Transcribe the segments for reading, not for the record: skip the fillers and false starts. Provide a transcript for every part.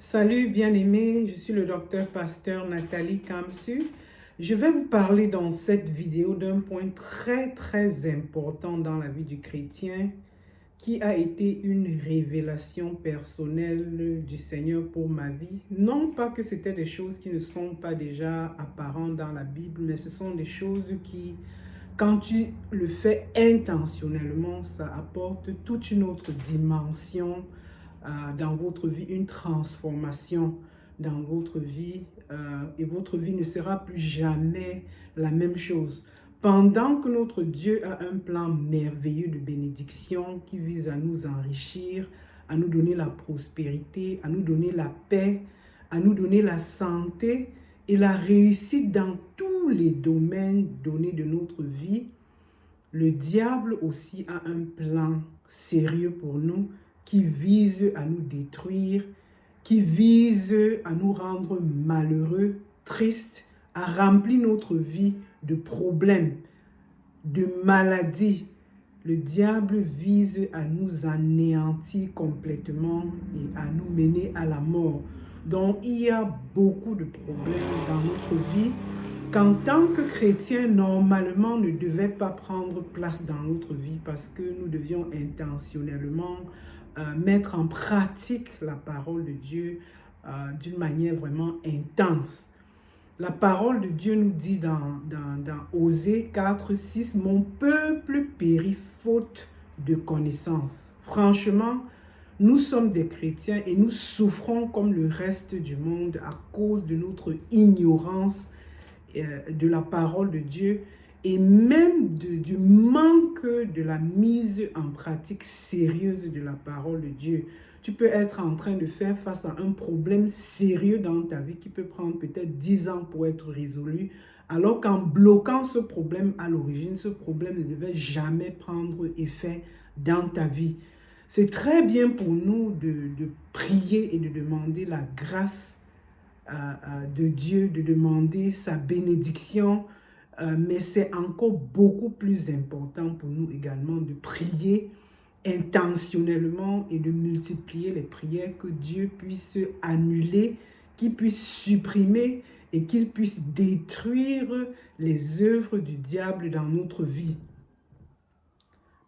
Salut bien-aimés, je suis le docteur pasteur Nathalie Kamsu. Je vais vous parler dans cette vidéo d'un point très important dans la vie du chrétien qui a été une révélation personnelle du Seigneur pour ma vie. Non pas que c'était des choses qui ne sont pas déjà apparentes dans la Bible, mais ce sont des choses qui, quand tu le fais intentionnellement, ça apporte toute une autre dimension dans votre vie, une transformation dans votre vie et votre vie ne sera plus jamais la même chose. Pendant que notre Dieu a un plan merveilleux de bénédiction qui vise à nous enrichir, à nous donner la prospérité, à nous donner la paix, à nous donner la santé et la réussite dans tous les domaines donnés de notre vie, le diable aussi a un plan sérieux pour nous qui vise à nous détruire, qui vise à nous rendre malheureux, tristes, à remplir notre vie de problèmes, de maladies. Le diable vise à nous anéantir complètement et à nous mener à la mort. Donc, il y a beaucoup de problèmes dans notre vie qu'en tant que chrétien, normalement, ne devait pas prendre place dans notre vie parce que nous devions intentionnellement mettre en pratique la parole de Dieu d'une manière vraiment intense. La parole de Dieu nous dit dans Osée 4, 6, « Mon peuple périt faute de connaissance. » Franchement, nous sommes des chrétiens et nous souffrons comme le reste du monde à cause de notre ignorance de la parole de Dieu et même du manque de la mise en pratique sérieuse de la parole de Dieu. Tu peux être en train de faire face à un problème sérieux dans ta vie qui peut prendre peut-être 10 ans pour être résolu, alors qu'en bloquant ce problème à l'origine, ce problème ne devait jamais prendre effet dans ta vie. C'est très bien pour nous de prier et de demander la grâce de Dieu, de demander sa bénédiction, mais c'est encore beaucoup plus important pour nous également de prier intentionnellement et de multiplier les prières, que Dieu puisse annuler, qu'il puisse supprimer et qu'il puisse détruire les œuvres du diable dans notre vie.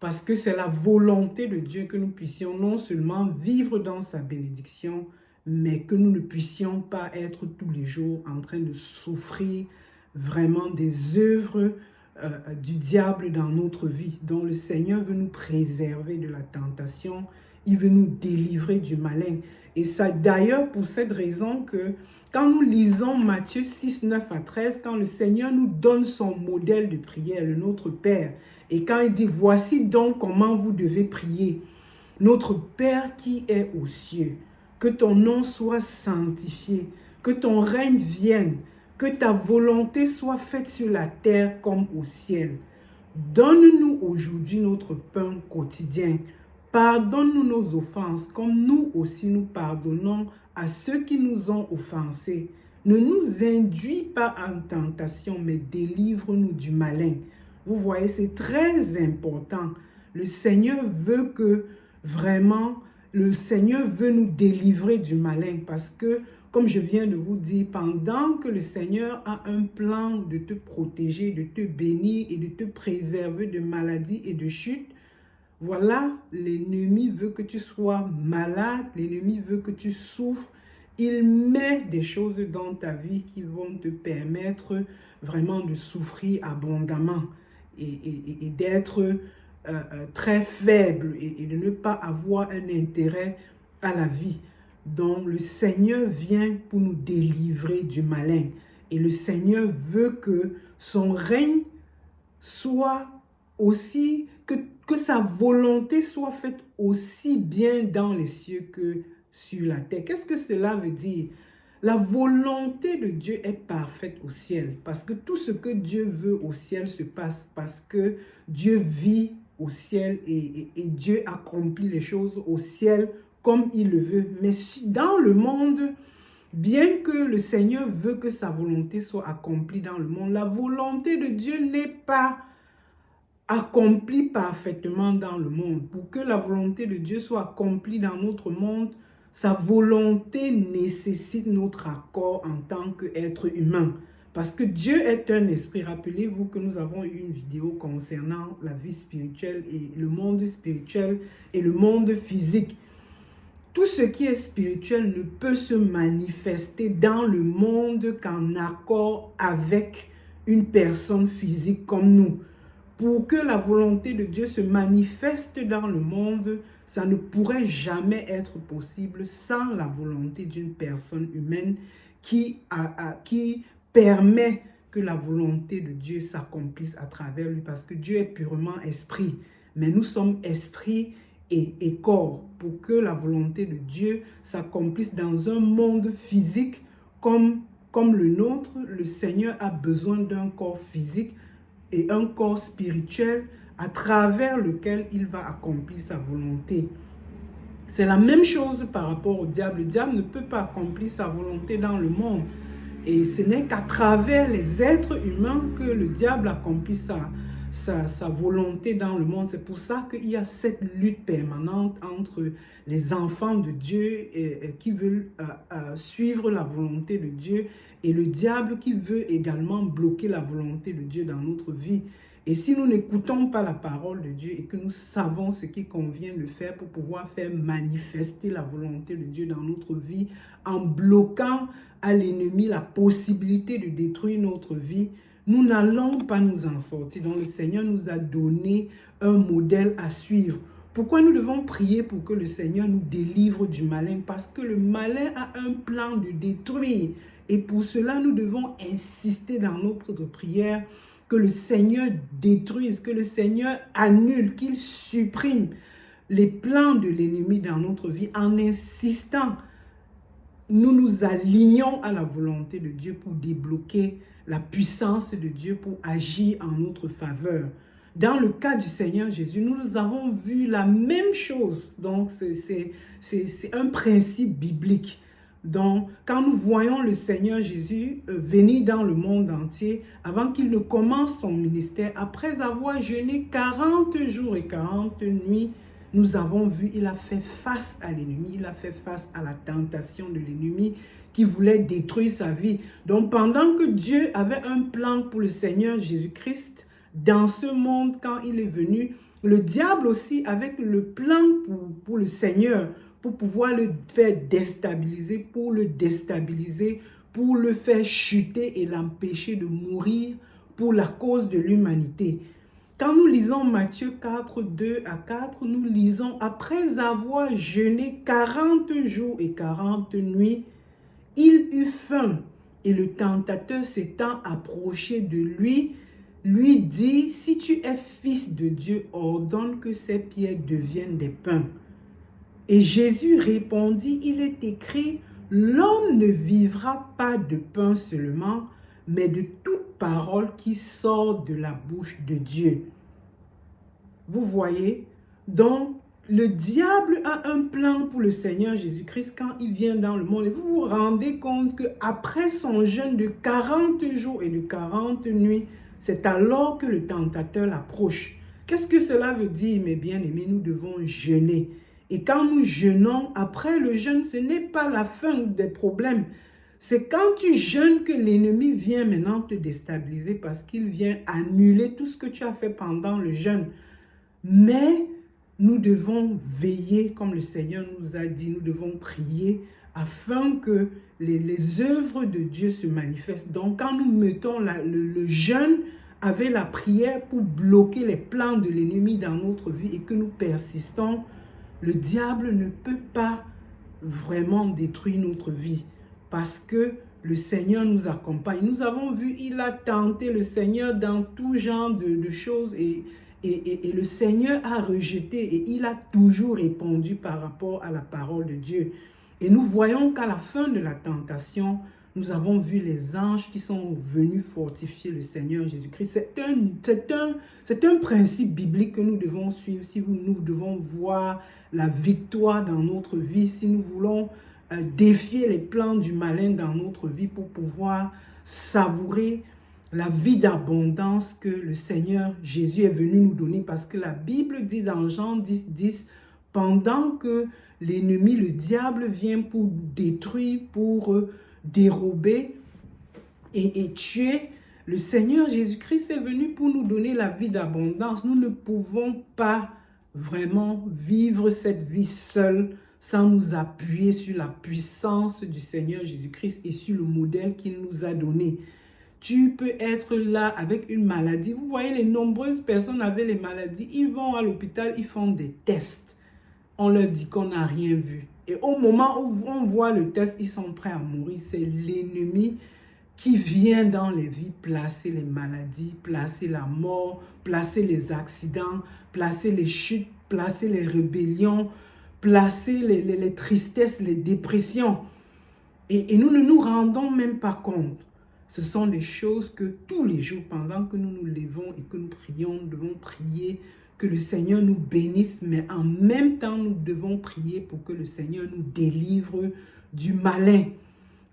Parce que c'est la volonté de Dieu que nous puissions non seulement vivre dans sa bénédiction, mais que nous ne puissions pas être tous les jours en train de souffrir vraiment des œuvres du diable dans notre vie. Donc le Seigneur veut nous préserver de la tentation, il veut nous délivrer du malin. Et c'est d'ailleurs pour cette raison que quand nous lisons Matthieu 6, 9 à 13, quand le Seigneur nous donne son modèle de prière, le Notre Père, et quand il dit, voici donc comment vous devez prier. Notre Père qui est aux cieux, que ton nom soit sanctifié, que ton règne vienne, que ta volonté soit faite sur la terre comme au ciel. Donne-nous aujourd'hui notre pain quotidien. Pardonne-nous nos offenses, comme nous aussi nous pardonnons à ceux qui nous ont offensés. Ne nous induis pas en tentation, mais délivre-nous du malin. Vous voyez, c'est très important. Le Seigneur veut que vraiment, le Seigneur veut nous délivrer du malin parce que, comme je viens de vous dire, pendant que le Seigneur a un plan de te protéger, de te bénir et de te préserver de maladies et de chutes, voilà, l'ennemi veut que tu sois malade, l'ennemi veut que tu souffres. Il met des choses dans ta vie qui vont te permettre vraiment de souffrir abondamment et d'être très faible et de ne pas avoir un intérêt à la vie. Donc le Seigneur vient pour nous délivrer du malin. Et le Seigneur veut que son règne soit aussi, que sa volonté soit faite aussi bien dans les cieux que sur la terre. Qu'est-ce que cela veut dire? La volonté de Dieu est parfaite au ciel parce que tout ce que Dieu veut au ciel se passe parce que Dieu vit au ciel et Dieu accomplit les choses au ciel comme il le veut. Mais dans le monde, bien que le Seigneur veut que sa volonté soit accomplie dans le monde, la volonté de Dieu n'est pas accomplie parfaitement dans le monde. Pour que la volonté de Dieu soit accomplie dans notre monde, Sa volonté nécessite notre accord en tant qu'être humain. Parce que Dieu est un esprit. Rappelez-vous que nous avons eu une vidéo concernant la vie spirituelle et le monde spirituel et le monde physique. Tout ce qui est spirituel ne peut se manifester dans le monde qu'en accord avec une personne physique comme nous. Pour que la volonté de Dieu se manifeste dans le monde, ça ne pourrait jamais être possible sans la volonté d'une personne humaine qui permet que la volonté de Dieu s'accomplisse à travers lui, parce que Dieu est purement esprit, mais nous sommes esprit et corps. Pour que la volonté de Dieu s'accomplisse dans un monde physique comme le nôtre, le Seigneur a besoin d'un corps physique et un corps spirituel à travers lequel il va accomplir sa volonté. C'est la même chose par rapport au diable. Le diable ne peut pas accomplir sa volonté dans le monde. Et ce n'est qu'à travers les êtres humains que le diable accomplit sa volonté dans le monde. C'est pour ça qu'il y a cette lutte permanente entre les enfants de Dieu qui veulent suivre la volonté de Dieu et le diable qui veut également bloquer la volonté de Dieu dans notre vie. Et si nous n'écoutons pas la parole de Dieu et que nous savons ce qui convient de faire pour pouvoir faire manifester la volonté de Dieu dans notre vie, en bloquant à l'ennemi la possibilité de détruire notre vie, nous n'allons pas nous en sortir. Donc le Seigneur nous a donné un modèle à suivre. Pourquoi nous devons prier pour que le Seigneur nous délivre du malin? Parce que le malin a un plan de détruire. Et pour cela, nous devons insister dans notre prière que le Seigneur détruise, que le Seigneur annule, qu'il supprime les plans de l'ennemi dans notre vie. En insistant, nous nous alignons à la volonté de Dieu pour débloquer la puissance de Dieu, pour agir en notre faveur. Dans le cas du Seigneur Jésus, nous avons vu la même chose. Donc, c'est un principe biblique. Donc, quand nous voyons le Seigneur Jésus venir dans le monde entier, avant qu'il ne commence son ministère, après avoir jeûné 40 jours et 40 nuits, nous avons vu, il a fait face à l'ennemi, il a fait face à la tentation de l'ennemi qui voulait détruire sa vie. Donc, pendant que Dieu avait un plan pour le Seigneur Jésus-Christ dans ce monde, quand il est venu, le diable aussi avec le plan pour le Seigneur, pour pouvoir le faire déstabiliser, pour le déstabiliser, pour le faire chuter et l'empêcher de mourir pour la cause de l'humanité. Quand nous lisons Matthieu 4, 2 à 4, nous lisons « Après avoir jeûné 40 jours et 40 nuits, il eut faim et le tentateur s'étant approché de lui, lui dit « Si tu es fils de Dieu, ordonne que ces pierres deviennent des pains. » Et Jésus répondit « Il est écrit, l'homme ne vivra pas de pain seulement, mais de toute parole qui sort de la bouche de Dieu. » Vous voyez? Donc, le diable a un plan pour le Seigneur Jésus-Christ quand il vient dans le monde. Et vous vous rendez compte qu'après son jeûne de 40 jours et de 40 nuits, c'est alors que le tentateur l'approche. Qu'est-ce que cela veut dire, mes bien-aimés? Nous devons jeûner. Et quand nous jeûnons, après le jeûne, ce n'est pas la fin des problèmes. C'est quand tu jeûnes que l'ennemi vient maintenant te déstabiliser parce qu'il vient annuler tout ce que tu as fait pendant le jeûne. Mais nous devons veiller, comme le Seigneur nous a dit, nous devons prier afin que les œuvres de Dieu se manifestent. Donc, quand nous mettons le jeûne avec la prière pour bloquer les plans de l'ennemi dans notre vie et que nous persistons, le diable ne peut pas vraiment détruire notre vie parce que le Seigneur nous accompagne. Nous avons vu, il a tenté le Seigneur dans tout genre de choses et le Seigneur a rejeté et il a toujours répondu par rapport à la parole de Dieu. Et nous voyons qu'à la fin de la tentation, nous avons vu les anges qui sont venus fortifier le Seigneur Jésus-Christ. C'est un principe biblique que nous devons suivre si nous devons voir la victoire dans notre vie, si nous voulons défier les plans du malin dans notre vie pour pouvoir savourer la vie d'abondance que le Seigneur Jésus est venu nous donner. Parce que la Bible dit dans Jean 10, 10, pendant que l'ennemi, le diable vient pour détruire, pour dérober et tuer. Le Seigneur Jésus-Christ est venu pour nous donner la vie d'abondance. Nous ne pouvons pas vraiment vivre cette vie seule sans nous appuyer sur la puissance du Seigneur Jésus-Christ et sur le modèle qu'il nous a donné. Tu peux être là avec une maladie. Vous voyez, les nombreuses personnes avec les maladies, ils vont à l'hôpital, ils font des tests. On leur dit qu'on n'a rien vu. Et au moment où on voit le test, ils sont prêts à mourir. C'est l'ennemi qui vient dans les vies placer les maladies, placer la mort, placer les accidents, placer les chutes, placer les rébellions, placer les tristesses, les dépressions. Et nous ne nous rendons même pas compte. Ce sont des choses que tous les jours, pendant que nous nous levons et que nous prions, nous devons prier que le Seigneur nous bénisse, mais en même temps, nous devons prier pour que le Seigneur nous délivre du malin.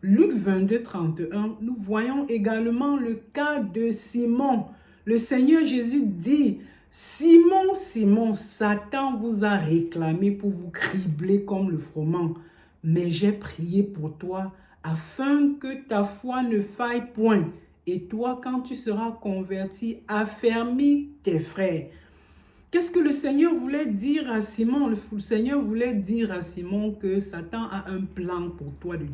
Luc 22, 31, nous voyons également le cas de Simon. Le Seigneur Jésus dit, « Simon, Simon, Satan vous a réclamé pour vous cribler comme le froment, mais j'ai prié pour toi, afin que ta foi ne faille point. Et toi, quand tu seras converti, affermis tes frères. » Qu'est-ce que le Seigneur voulait dire à Simon? Le Seigneur voulait dire à Simon que Satan a un plan pour toi de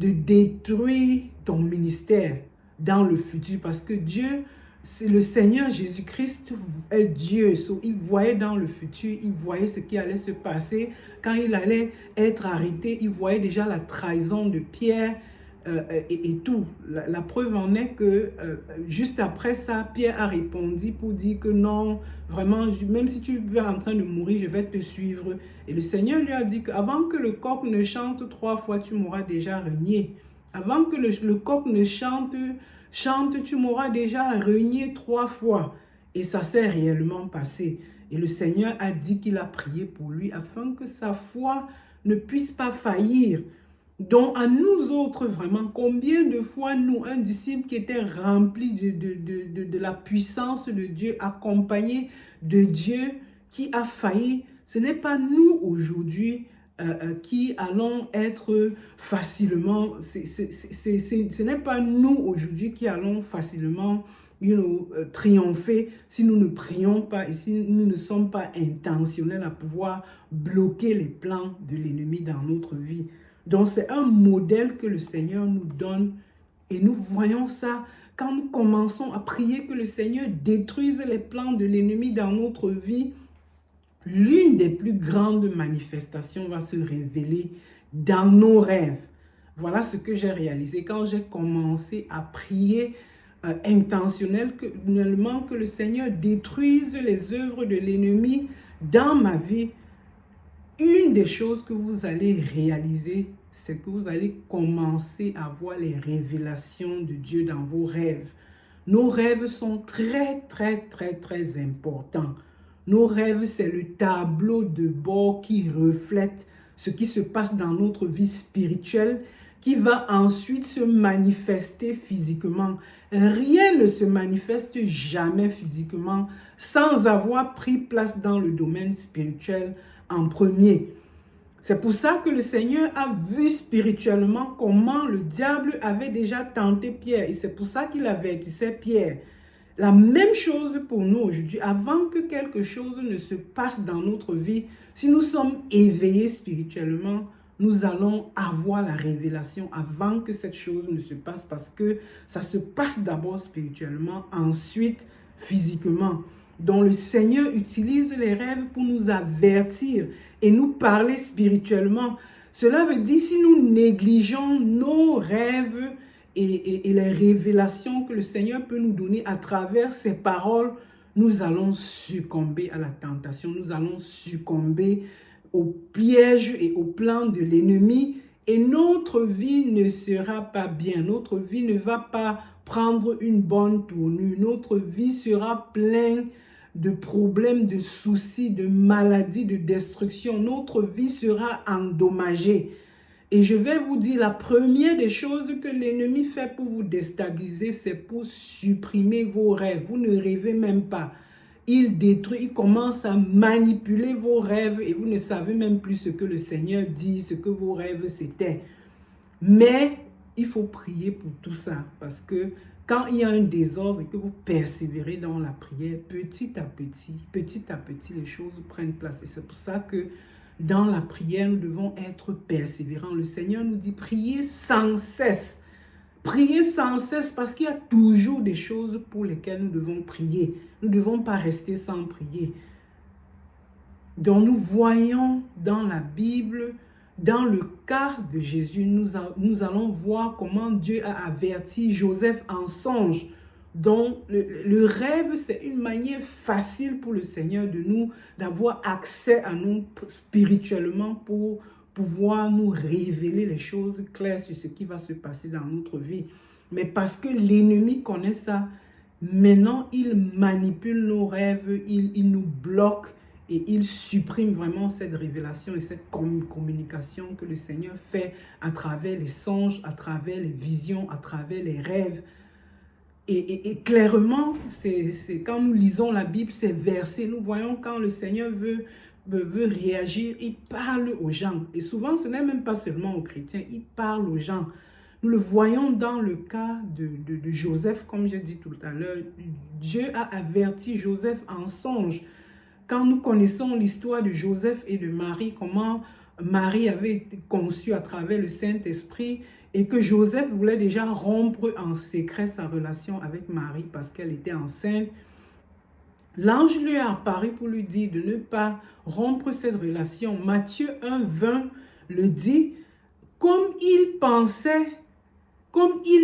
détruire ton ministère dans le futur. Parce que Dieu, c'est le Seigneur Jésus-Christ est Dieu. Il voyait dans le futur, il voyait ce qui allait se passer. Quand il allait être arrêté, il voyait déjà la trahison de Pierre et tout. La preuve en est que juste après ça, Pierre a répondu pour dire que non, vraiment, même si tu es en train de mourir, je vais te suivre. Et le Seigneur lui a dit qu'avant que le coq ne chante 3 fois, tu m'auras déjà renié. Avant que le coq ne chante, tu m'auras déjà renié 3 fois. Et ça s'est réellement passé. Et le Seigneur a dit qu'il a prié pour lui afin que sa foi ne puisse pas faillir. Donc, à nous autres, vraiment, combien de fois nous, un disciple qui était rempli de la puissance de Dieu, accompagné de Dieu, qui a failli, ce n'est pas nous aujourd'hui qui allons être facilement, ce n'est pas nous aujourd'hui qui allons facilement triompher si nous ne prions pas et si nous ne sommes pas intentionnels à pouvoir bloquer les plans de l'ennemi dans notre vie. Donc, c'est un modèle que le Seigneur nous donne et nous voyons ça quand nous commençons à prier que le Seigneur détruise les plans de l'ennemi dans notre vie. L'une des plus grandes manifestations va se révéler dans nos rêves. Voilà ce que j'ai réalisé quand j'ai commencé à prier intentionnellement que le Seigneur détruise les œuvres de l'ennemi dans ma vie. Une des choses que vous allez réaliser, c'est que vous allez commencer à voir les révélations de Dieu dans vos rêves. Nos rêves sont très, très, très, très importants. Nos rêves, c'est le tableau de bord qui reflète ce qui se passe dans notre vie spirituelle, qui va ensuite se manifester physiquement. Rien ne se manifeste jamais physiquement sans avoir pris place dans le domaine spirituel en premier. C'est pour ça que le Seigneur a vu spirituellement comment le diable avait déjà tenté Pierre. Et c'est pour ça qu'il avertissait Pierre. La même chose pour nous aujourd'hui. Avant que quelque chose ne se passe dans notre vie, si nous sommes éveillés spirituellement, nous allons avoir la révélation avant que cette chose ne se passe parce que ça se passe d'abord spirituellement, ensuite physiquement. Donc le Seigneur utilise les rêves pour nous avertir et nous parler spirituellement. Cela veut dire si nous négligeons nos rêves et les révélations que le Seigneur peut nous donner à travers ses paroles, nous allons succomber à la tentation, nous allons succomber au piège et au plan de l'ennemi et notre vie ne sera pas bien, notre vie ne va pas prendre une bonne tournure, notre vie sera pleine de problèmes, de soucis, de maladies, de destruction, notre vie sera endommagée. Et je vais vous dire, la première des choses que l'ennemi fait pour vous déstabiliser, c'est pour supprimer vos rêves. Vous ne rêvez même pas. il détruit, il commence à manipuler vos rêves et vous ne savez même plus ce que le Seigneur dit, ce que vos rêves c'était. Mais il faut prier pour tout ça parce que quand il y a un désordre et que vous persévérez dans la prière, petit à petit, les choses prennent place. Et c'est pour ça que dans la prière, nous devons être persévérants. Le Seigneur nous dit, priez sans cesse. Priez sans cesse parce qu'il y a toujours des choses pour lesquelles nous devons prier. Nous ne devons pas rester sans prier. Donc nous voyons dans la Bible, dans le cas de Jésus, nous allons voir comment Dieu a averti Joseph en songe. Donc le rêve, c'est une manière facile pour le Seigneur d'avoir accès à nous spirituellement pour pouvoir nous révéler les choses claires sur ce qui va se passer dans notre vie. Mais parce que l'ennemi connaît ça, maintenant il manipule nos rêves, il nous bloque et il supprime vraiment cette révélation et cette communication que le Seigneur fait à travers les songes, à travers les visions, à travers les rêves. Et clairement, c'est quand nous lisons la Bible, ces versets, nous voyons quand le Seigneur veut réagir, il parle aux gens. Et souvent, ce n'est même pas seulement aux chrétiens, il parle aux gens. Nous le voyons dans le cas de Joseph, comme j'ai dit tout à l'heure. Dieu a averti Joseph en songe. Quand nous connaissons l'histoire de Joseph et de Marie, comment Marie avait été conçue à travers le Saint-Esprit et que Joseph voulait déjà rompre en secret sa relation avec Marie parce qu'elle était enceinte, l'ange lui a apparu pour lui dire de ne pas rompre cette relation. Matthieu 1,20 le dit, comme il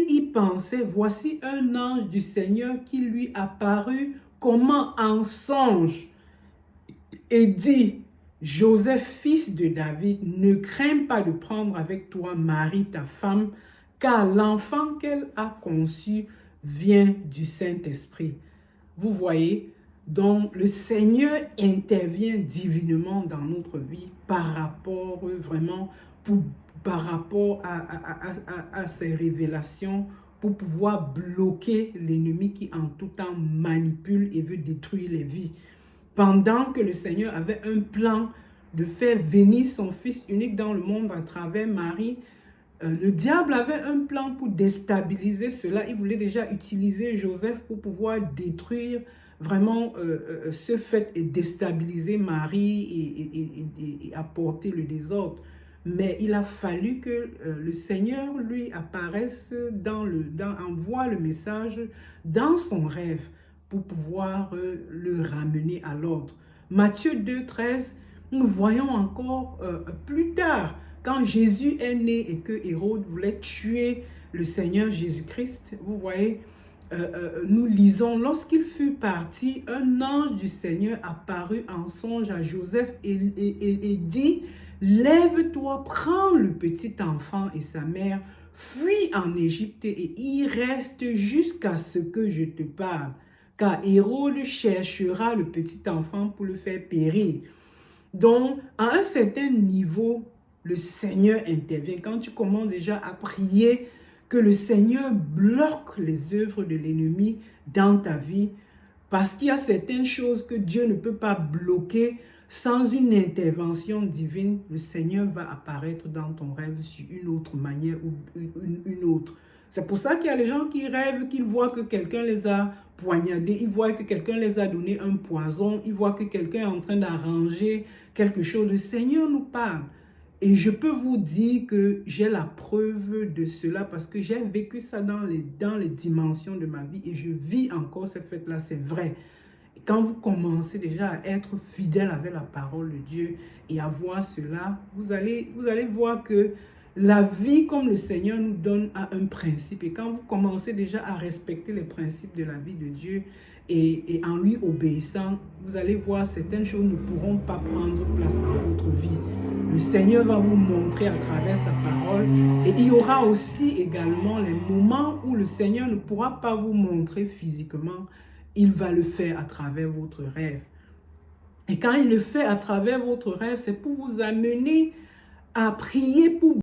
y pensait, voici un ange du Seigneur qui lui apparut comment en songe et dit, Joseph, fils de David, ne crains pas de prendre avec toi Marie, ta femme, car l'enfant qu'elle a conçu vient du Saint-Esprit. Vous voyez, donc le Seigneur intervient divinement dans notre vie par rapport vraiment, par rapport à ces révélations pour pouvoir bloquer l'ennemi qui en tout temps manipule et veut détruire les vies. Pendant que le Seigneur avait un plan de faire venir son Fils unique dans le monde à travers Marie, le diable avait un plan pour déstabiliser cela. Il voulait déjà utiliser Joseph pour pouvoir détruire vraiment ce fait et déstabiliser Marie et apporter le désordre. Mais il a fallu que le Seigneur lui apparaisse, envoie le message dans son rêve pour pouvoir le ramener à l'ordre. Matthieu 2,13, nous voyons encore plus tard, quand Jésus est né et que Hérode voulait tuer le Seigneur Jésus-Christ, vous voyez, nous lisons, lorsqu'il fut parti, un ange du Seigneur apparut en songe à Joseph et dit, lève-toi, prends le petit enfant et sa mère, fuis en Égypte et y reste jusqu'à ce que je te parle. Car Hérode cherchera le petit enfant pour le faire périr. Donc, à un certain niveau, le Seigneur intervient. Quand tu commences déjà à prier, que le Seigneur bloque les œuvres de l'ennemi dans ta vie, parce qu'il y a certaines choses que Dieu ne peut pas bloquer sans une intervention divine, le Seigneur va apparaître dans ton rêve sur une autre manière ou une autre. C'est pour ça qu'il y a les gens qui rêvent, qu'ils voient que quelqu'un les a poignardés, ils voient que quelqu'un les a donné un poison, ils voient que quelqu'un est en train d'arranger quelque chose. Le Seigneur nous parle. Et je peux vous dire que j'ai la preuve de cela parce que j'ai vécu ça dans les dimensions de ma vie et je vis encore cette fête-là, c'est vrai. Et quand vous commencez déjà à être fidèle avec la parole de Dieu et à voir cela, vous allez voir que la vie comme le Seigneur nous donne a un principe. Et quand vous commencez déjà à respecter les principes de la vie de Dieu et en lui obéissant, vous allez voir certaines choses ne pourront pas prendre place dans votre vie. Le Seigneur va vous montrer à travers sa parole. Et il y aura aussi également les moments où le Seigneur ne pourra pas vous montrer physiquement. Il va le faire à travers votre rêve. Et quand il le fait à travers votre rêve, c'est pour vous amener à prier pour